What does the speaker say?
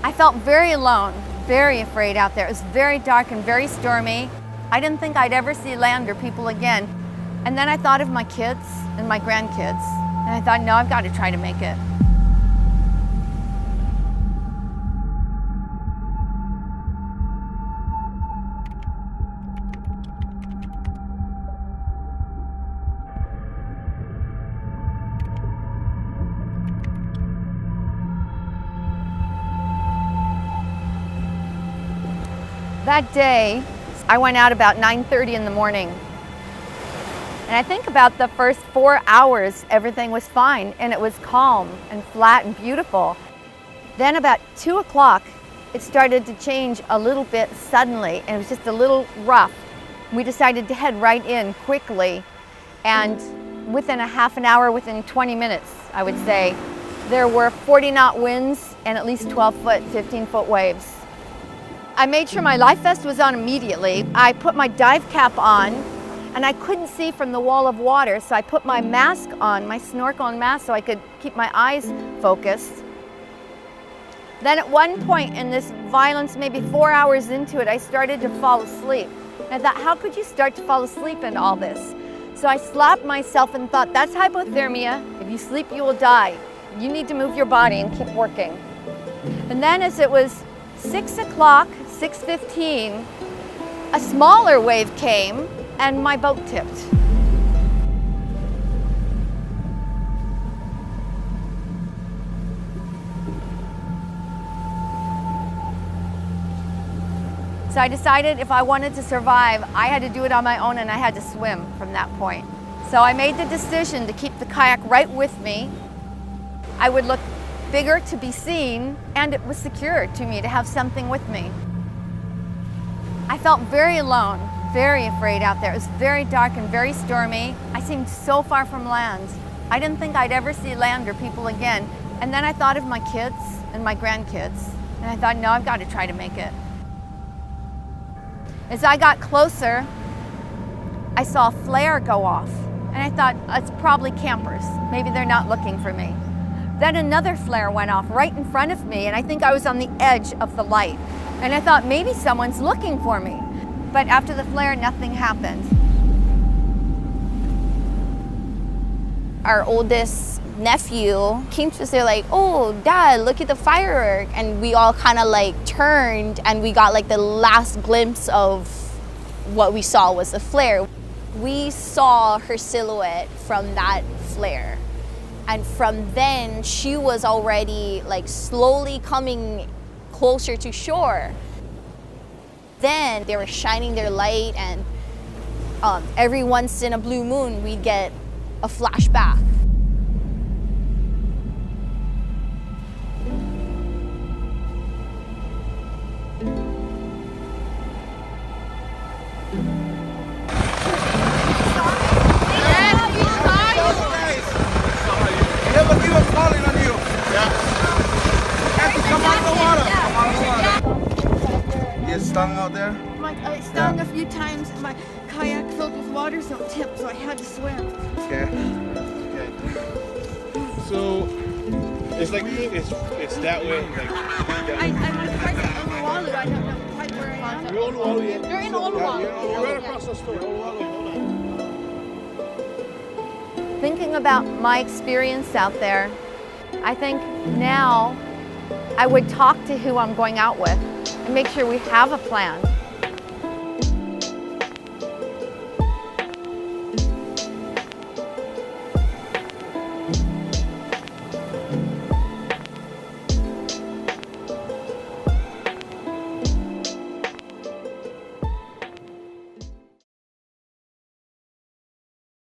I felt very alone, very afraid out there. It was very dark and very stormy. I didn't think I'd ever see land or people again. And then I thought of my kids and my grandkids. And I thought, no, I've got to try to make it. That day, I went out about 9:30 in the morning. And I think about the first 4 hours, everything was fine and it was calm and flat and beautiful. Then about 2 o'clock, it started to change a little bit suddenly and it was just a little rough. We decided to head right in quickly, and within a half an hour, within 20 minutes, I would say, there were 40-knot winds and at least 12-foot, 15-foot waves. I made sure my life vest was on immediately. I put my dive cap on, and I couldn't see from the wall of water, so I put my mask on, my snorkel and mask, so I could keep my eyes focused. Then at one point in this violence, maybe 4 hours into it, I started to fall asleep. And I thought, how could you start to fall asleep in all this? So I slapped myself and thought, that's hypothermia. If you sleep, you will die. You need to move your body and keep working. And then as it was 6 o'clock, 6:15, a smaller wave came and my boat tipped. So I decided if I wanted to survive, I had to do it on my own and I had to swim from that point. So I made the decision to keep the kayak right with me. I would look bigger to be seen, and it was secure to me to have something with me. I felt very alone, very afraid out there. It was very dark and very stormy. I seemed so far from land. I didn't think I'd ever see land or people again. And then I thought of my kids and my grandkids, and I thought, no, I've got to try to make it. As I got closer, I saw a flare go off, and I thought, it's probably campers. Maybe they're not looking for me. Then another flare went off right in front of me, and I think I was on the edge of the light. And I thought, maybe someone's looking for me. But after the flare, nothing happened. Our oldest nephew came to us, they're like, oh, Dad, look at the firework. And we all kind of like turned, and we got like the last glimpse of what we saw was the flare. We saw her silhouette from that flare. And from then, she was already like slowly coming closer to shore. Then they were shining their light, and every once in a blue moon, we'd get a flashback. Stung out there? I stung a few times. My kayak filled with water, so it tipped, so I had to swim. Okay. Okay. So it's like it's that way. Like I'm quite in Oluwalu. I don't know quite where I am. you're on the wall, yeah? You're in Oluwalu. You're right across the store. Thinking about my experience out there, I think now I would talk to who I'm going out with and make sure we have a plan.